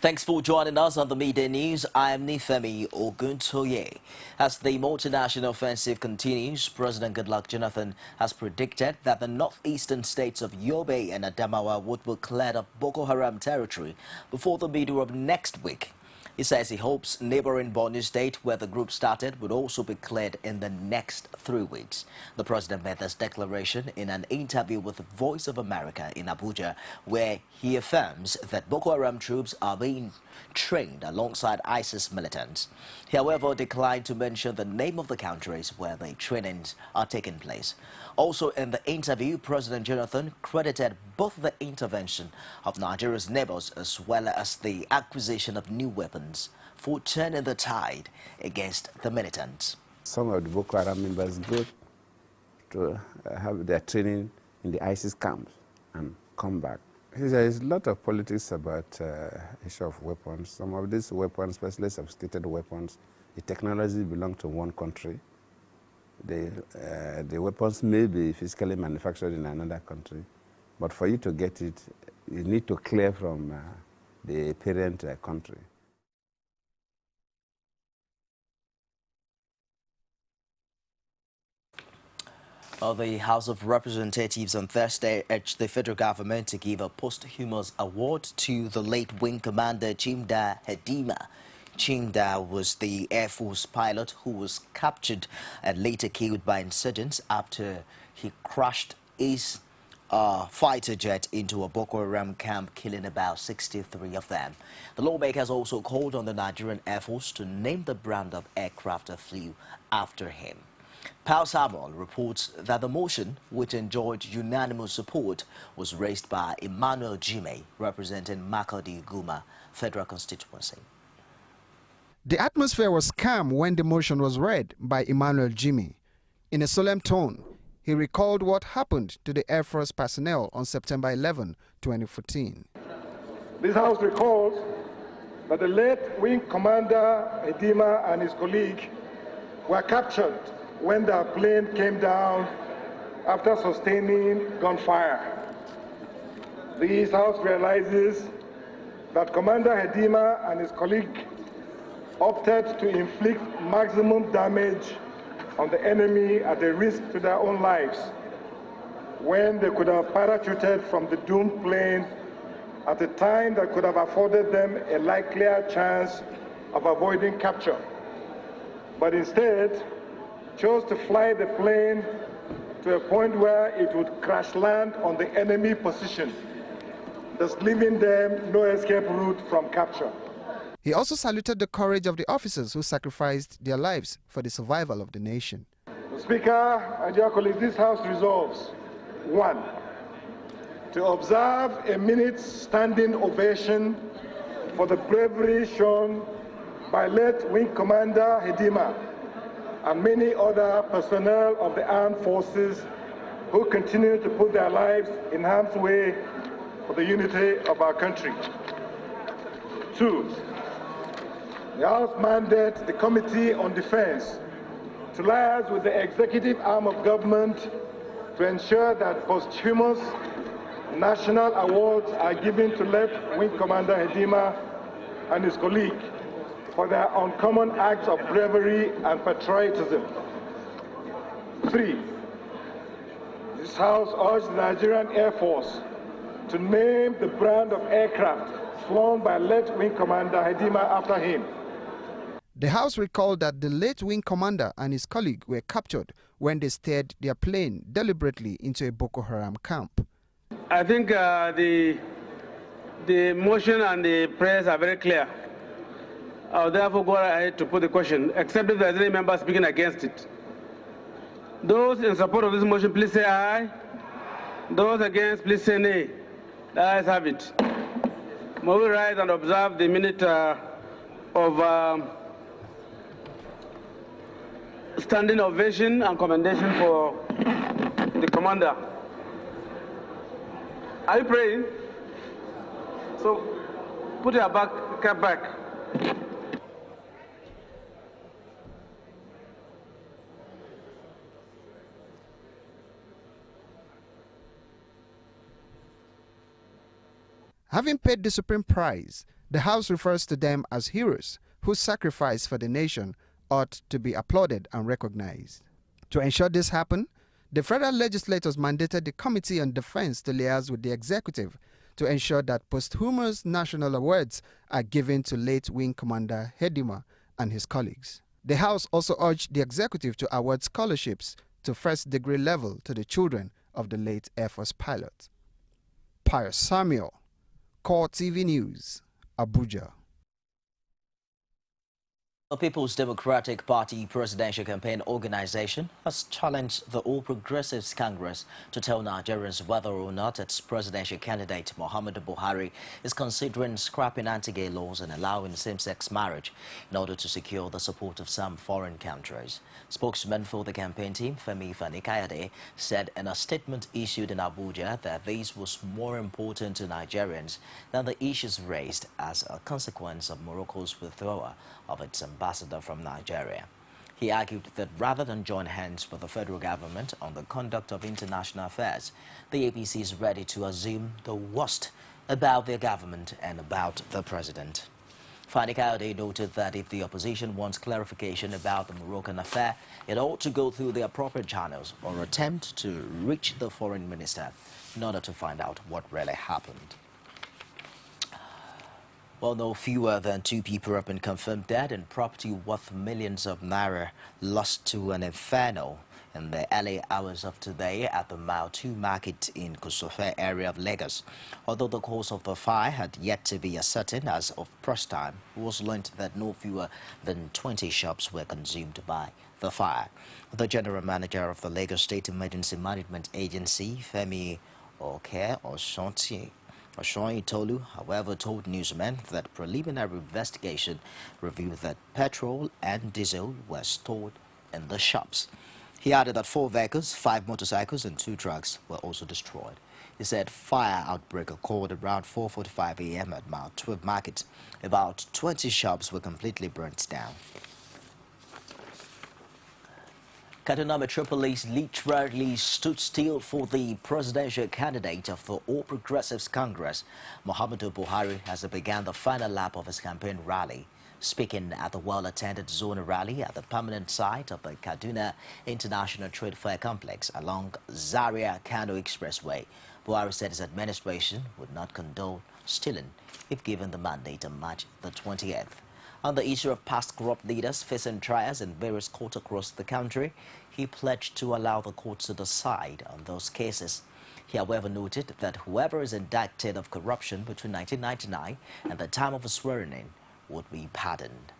Thanks for joining us on the Midday News. I am Nifemi Oguntoye. As the multinational offensive continues, President Goodluck Jonathan has predicted that the northeastern states of Yobe and Adamawa would be cleared of Boko Haram territory before the middle of next week. He says he hopes neighboring Borno State, where the group started, would also be cleared in the next 3 weeks. The president made this declaration in an interview with the Voice of America in Abuja, where he affirms that Boko Haram troops are being trained alongside ISIS militants. He, however, declined to mention the name of the countries where the trainings are taking place. Also in the interview, President Jonathan credited both the intervention of Nigeria's neighbors as well as the acquisition of new weapons for turning the tide against the militants. Some of the Boko Haram members go to have their training in the ISIS camps and come back. There is a lot of politics about issue of weapons. Some of these weapons, especially sophisticated weapons, the technology belongs to one country. The weapons may be physically manufactured in another country, but for you to get it, you need to clear from the parent country. The House of Representatives on Thursday urged the federal government to give a posthumous award to the late Wing Commander Chimda Hedima. Chimda was the Air Force pilot who was captured and later killed by insurgents after he crashed his fighter jet into a Boko Haram camp, killing about 63 of them. The lawmakers also called on the Nigerian Air Force to name the brand of aircraft that flew after him. Paul Samuel reports that the motion, which enjoyed unanimous support, was raised by Emmanuel Jime, representing Makurdi Guma Federal Constituency. The atmosphere was calm when the motion was read by Emmanuel Jime. In a solemn tone, he recalled what happened to the Air Force personnel on September 11, 2014. This House recalls that the late Wing Commander Hedima and his colleague were captured when their plane came down after sustaining gunfire. This House realizes that Commander Hedima and his colleague opted to inflict maximum damage on the enemy at a risk to their own lives when they could have parachuted from the doomed plane at a time that could have afforded them a likelier chance of avoiding capture, but instead chose to fly the plane to a point where it would crash land on the enemy position, thus leaving them no escape route from capture. He also saluted the courage of the officers who sacrificed their lives for the survival of the nation. Speaker and dear colleagues, this House resolves: 1. To observe a minute's standing ovation for the bravery shown by late Wing Commander Hedima and many other personnel of the armed forces who continue to put their lives in harm's way for the unity of our country. 2. The House mandates the Committee on Defense to liaise with the executive arm of government to ensure that posthumous national awards are given to late Wing Commander Hedima and his colleague for their uncommon acts of bravery and patriotism. 3. This House urged the Nigerian Air Force to name the brand of aircraft flown by late Wing Commander Hedima after him. The House recalled that the late Wing Commander and his colleague were captured when they steered their plane deliberately into a Boko Haram camp. I think the motion and the prayers are very clear. I'll therefore go ahead to put the question, except if there's any member speaking against it. Those in support of this motion, please say aye. Those against, please say nay. The ayes have it. May we rise and observe the minute of standing ovation and commendation for the commander. Are you praying? So put your cap back. Having paid the supreme price, The House refers to them as heroes whose sacrifice for the nation ought to be applauded and recognized. To ensure this happened, the federal legislators mandated the Committee on Defense to liaise with the executive to ensure that posthumous national awards are given to late Wing Commander Hedima and his colleagues. The House also urged the executive to award scholarships to first-degree level to the children of the late Air Force pilot. Pius Samuel, CoreTV News, Abuja. The People's Democratic Party Presidential Campaign Organization has challenged the All Progressives Congress to tell Nigerians whether or not its presidential candidate Muhammadu Buhari is considering scrapping anti-gay laws and allowing same-sex marriage in order to secure the support of some foreign countries. Spokesman for the campaign team, Femi Fani-Kayode, said in a statement issued in Abuja that this was more important to Nigerians than the issues raised as a consequence of Morocco's withdrawal of its ambassador from Nigeria. He argued that rather than join hands with the federal government on the conduct of international affairs, the APC is ready to assume the worst about their government and about the president. Fani Kayode noted that if the opposition wants clarification about the Moroccan affair, it ought to go through the appropriate channels or attempt to reach the foreign minister in order to find out what really happened. Well, no fewer than 2 people have been confirmed dead and property worth millions of naira lost to an inferno in the early hours of today at the Mile 2 market in Kosofe area of Lagos. Although the cause of the fire had yet to be ascertained as of press time, it was learned that no fewer than 20 shops were consumed by the fire. The general manager of the Lagos State Emergency Management Agency, Femi Oshoyi Tolu, however, told newsmen that preliminary investigation revealed that petrol and diesel were stored in the shops. He added that 4 vehicles, 5 motorcycles and 2 trucks were also destroyed. He said fire outbreak occurred around 4:45 a.m. at Mile 12 Market. About 20 shops were completely burnt down. Kaduna Metropolis literally stood still for the presidential candidate of the All Progressives Congress, Muhammadu Buhari, as he began the final lap of his campaign rally. Speaking at the well-attended zonal rally at the permanent site of the Kaduna International Trade Fair Complex along Zaria-Kano Expressway, Buhari said his administration would not condone stealing if given the mandate on March the 20th. On the issue of past corrupt leaders facing trials in various courts across the country, he pledged to allow the courts to decide on those cases. He, however, noted that whoever is indicted of corruption between 1999 and the time of his swearing-in would be pardoned.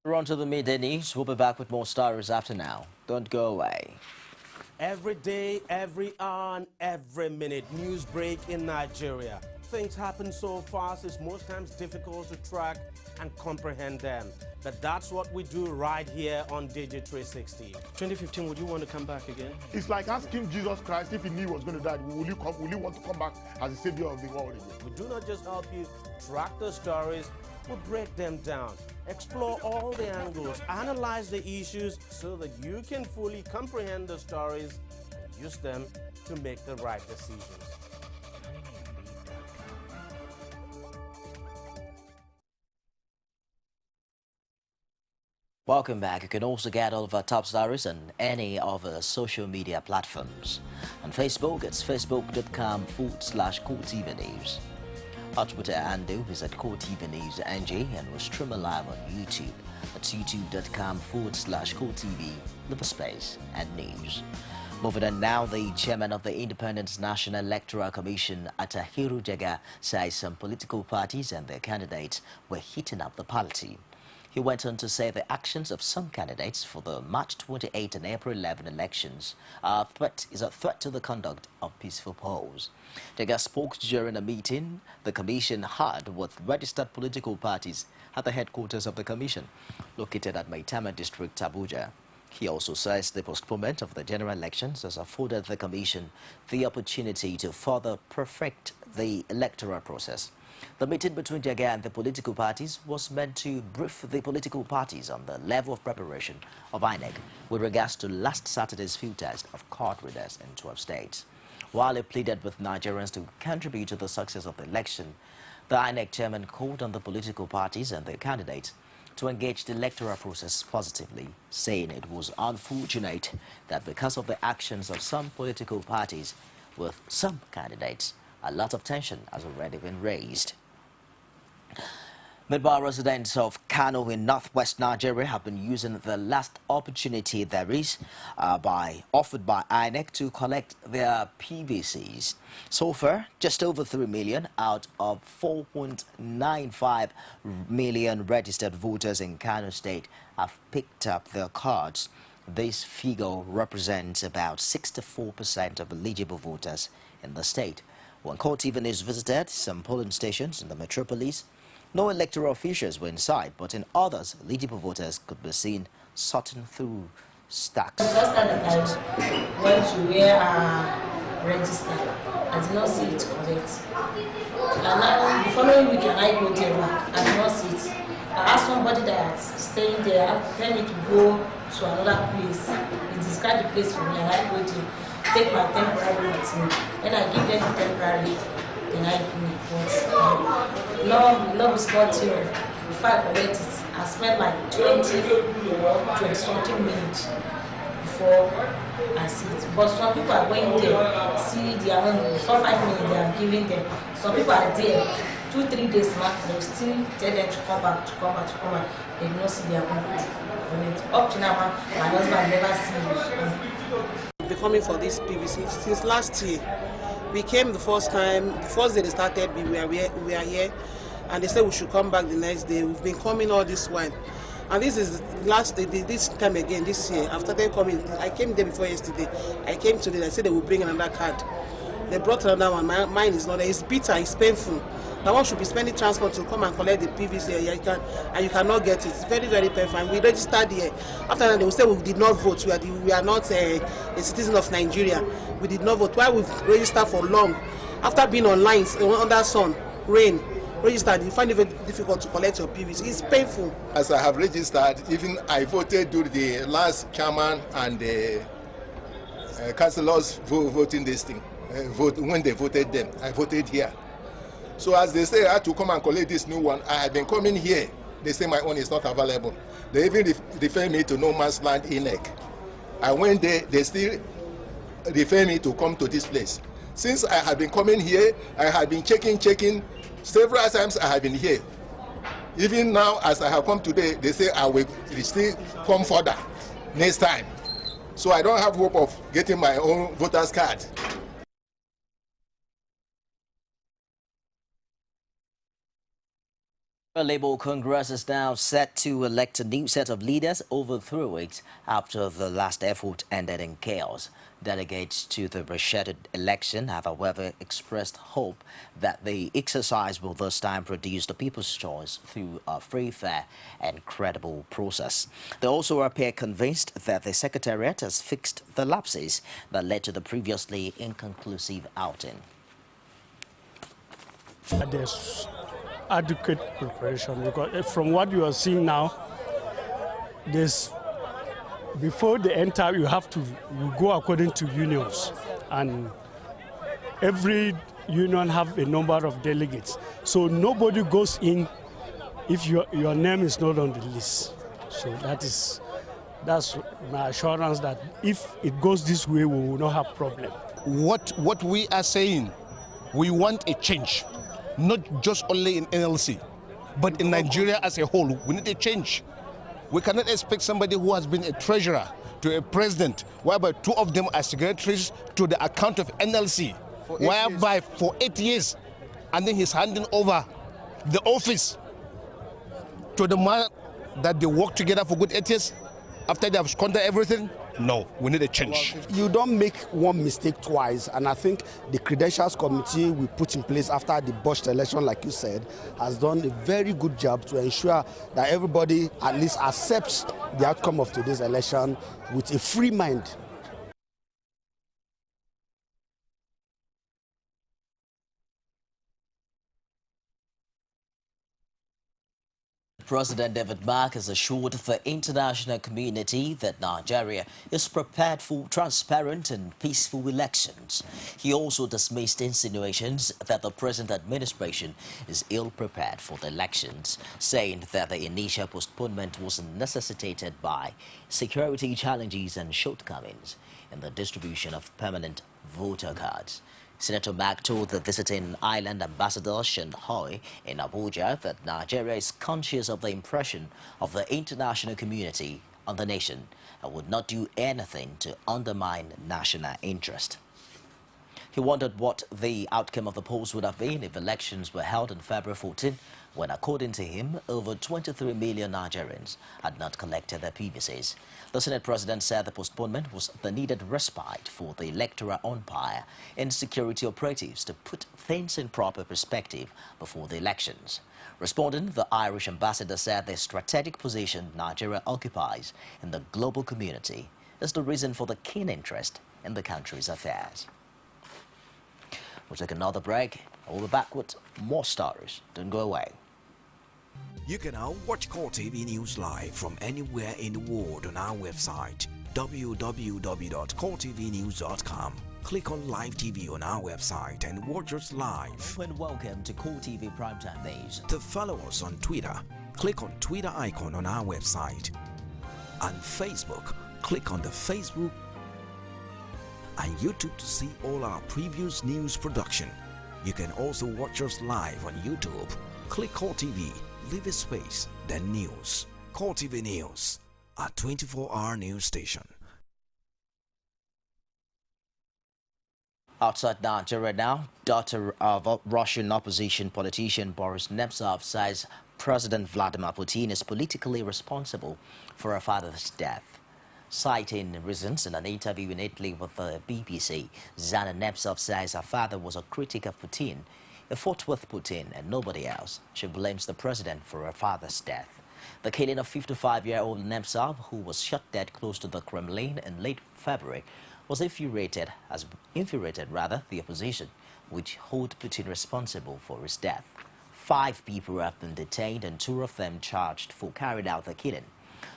We're on to the midday news. We'll be back with more stories after now. Don't go away. Every day, every hour, and every minute, news break in Nigeria. Things happen so fast, it's most times difficult to track and comprehend them. But that's what we do right here on Digi 360. 2015, would you want to come back again? It's like asking Jesus Christ if he knew he was going to die, will you want to come back as the savior of the world again? We do not just help you track the stories, we break them down, explore all the angles, analyze the issues so that you can fully comprehend the stories and use them to make the right decisions. Welcome back. You can also get all of our top stories on any of our social media platforms. On Facebook, it's facebook.com/CoreTV News. Our Twitter handle is at CoreTV News NG, and we're streaming live on YouTube at youtube.com/CoreTV, Live Space and News. Moving on now, the chairman of the Independent National Electoral Commission, Atahiru Jega, says some political parties and their candidates were heating up the polity. He went on to say the actions of some candidates for the March 28 and April 11 elections is a threat to the conduct of peaceful polls. Jega spoke during a meeting the commission had with registered political parties at the headquarters of the commission, located at Maitama District, Abuja. He also says the postponement of the general elections has afforded the commission the opportunity to further perfect the electoral process. The meeting between Jega and the political parties was meant to brief the political parties on the level of preparation of INEC with regards to last Saturday's field test of card readers in 12 states. While he pleaded with Nigerians to contribute to the success of the election, the INEC chairman called on the political parties and their candidates to engage the electoral process positively, saying it was unfortunate that because of the actions of some political parties with some candidates, a lot of tension has already been raised. Meanwhile, residents of Kano in northwest Nigeria have been using the last opportunity there is offered by INEC to collect their PVCs. So far, just over 3 million out of 4.95 million registered voters in Kano State have picked up their cards. This figure represents about 64% of eligible voters in the state. When CoreTV News visited some polling stations in the metropolis, no electoral officials were inside, but in others, eligible voters could be seen sorting through stacks. The first time that I went to where I registered, I did not see it correct. And now, the following week, I go there, I did not see it. I asked somebody that staying there, tell me to go to another place. He described the place for me, and I go to take my temporary with me. Then I give them the temporary, then I do it. But love is not here. Before I collect it, I spent like 20 something minutes before I see it. But some people are going there, see their own, before 5 minutes they are giving them. Some people are there 2-3 days now, they will still tell them to come back. They do not see their own. Up to now, my husband never seen it. Been coming for this PVC since last year. We came the first time, the first day they started, we were here, and they said we should come back the next day. We've been coming all this while. And this is last day, this time again, this year. After they coming, I came there before yesterday. I came today, they said they will bring another card. They brought another one, mine is not there. It's bitter, it's painful. That one should be spending transport to come and collect the PVC, and you cannot get it. It's very, very painful. And we registered here. After that, they will say we did not vote. We are not a citizen of Nigeria. We did not vote. Why we've registered for long? After being online, under sun, rain, registered, you find it very difficult to collect your PVC. It's painful. As I have registered, even I voted during the last chairman and the councillors voting this thing. When they voted them, I voted here. So as they say, I had to come and collect this new one. I have been coming here. They say my own is not available. They even refer me to no man's land INEC. I went there, they still refer me to come to this place. Since I have been coming here, I have been checking. Several times I have been here. Even now, as I have come today, they say I will still come further next time. So I don't have hope of getting my own voter's card. The Labour Congress is now set to elect a new set of leaders over 3 weeks after the last effort ended in chaos. Delegates to the rescheduled election have, however, expressed hope that the exercise will this time produce the people's choice through a free, fair and credible process. They also appear convinced that the Secretariat has fixed the lapses that led to the previously inconclusive outing. There's adequate preparation, because from what you are seeing now, before they enter, you go according to unions, and every union have a number of delegates. So nobody goes in if your name is not on the list. So that's my assurance that if it goes this way, we will not have problem. What we are saying, we want a change, not just only in NLC, but in Nigeria as a whole. We need a change. We cannot expect somebody who has been a treasurer to a president, whereby two of them are secretaries to the account of NLC, whereby for 8 years, and then he's handing over the office to the man that they work together for good 8 years after they have squandered everything. No, we need a change. You don't make one mistake twice, and I think the credentials committee we put in place after the botched election, like you said, has done a very good job to ensure that everybody at least accepts the outcome of today's election with a free mind. President David Mark has assured the international community that Nigeria is prepared for transparent and peaceful elections. He also dismissed insinuations that the present administration is ill-prepared for the elections, saying that the initial postponement was necessitated by security challenges and shortcomings in the distribution of permanent voter cards. Senator Mark told the visiting island ambassador Shen Hoi in Abuja that Nigeria is conscious of the impression of the international community on the nation and would not do anything to undermine national interest. He wondered what the outcome of the polls would have been if elections were held on February 14, when, according to him, over 23 million Nigerians had not collected their PVCs. The Senate President said the postponement was the needed respite for the electoral umpire and security operatives to put things in proper perspective before the elections. Responding, the Irish ambassador said the strategic position Nigeria occupies in the global community is the reason for the keen interest in the country's affairs. We'll take another break. We'll be back with more stories. Don't go away. You can now watch CoreTV News live from anywhere in the world on our website www.coretvnews.com. Click on Live TV on our website and watch us live. And welcome to CoreTV Primetime Days. To follow us on Twitter, click on Twitter icon on our website. On Facebook, click on the Facebook and YouTube to see all our previous news production. You can also watch us live on YouTube. Click CoreTV, leave a space, then news. CoreTV News, a 24-hour news station. Outside Nigeria now, daughter of Russian opposition politician Boris Nemtsov says President Vladimir Putin is politically responsible for her father's death. Citing reasons in an interview in Italy with the BBC, Zana Nemtsov says her father was a critic of Putin. He fought with Putin and nobody else. She blames the president for her father's death. The killing of 55-year-old Nemtsov, who was shot dead close to the Kremlin in late February, was infuriated the opposition, which hold Putin responsible for his death. 5 people have been detained and 2 of them charged for carrying out the killing,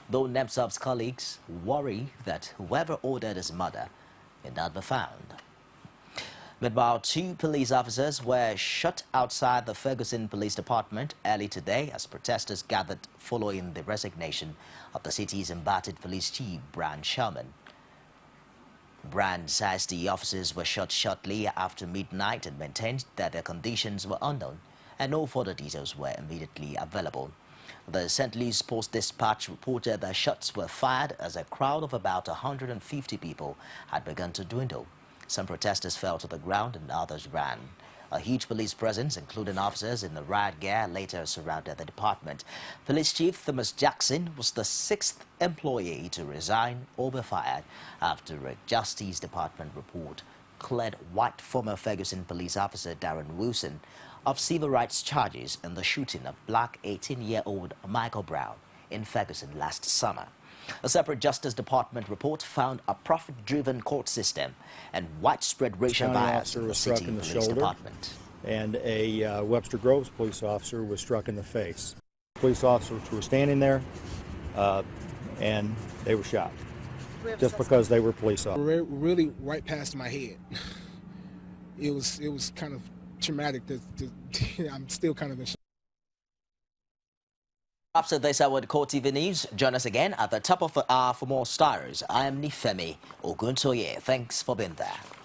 though Nemtsov's colleagues worry that whoever ordered his murder may not be found. Meanwhile, 2 police officers were shot outside the Ferguson Police Department early today as protesters gathered following the resignation of the city's embattled police chief, Brian Sherman. Brand says the officers were shot shortly after midnight and maintained that their conditions were unknown and no further details were immediately available. The St. Louis Post-Dispatch reported that shots were fired as a crowd of about 150 people had begun to dwindle. Some protesters fell to the ground and others ran. A huge police presence, including officers in the riot gear, later surrounded the department. Police Chief Thomas Jackson was the 6th employee to resign or be fired after a Justice Department report cleared white former Ferguson police officer Darren Wilson of civil rights charges in the shooting of black 18-year-old Michael Brown in Ferguson last summer. A separate Justice Department report found a profit-driven court system and widespread racial bias in the city police department. And a Webster Groves police officer was struck in the face. Police officers were standing there and they were shot just because they were police officers. Really right past my head. It was kind of traumatic. I'm still kind of in shock. After this hour with CoreTV News, join us again at the top of the hour for more stories. I am Nifemi Oguntoye. Thanks for being there.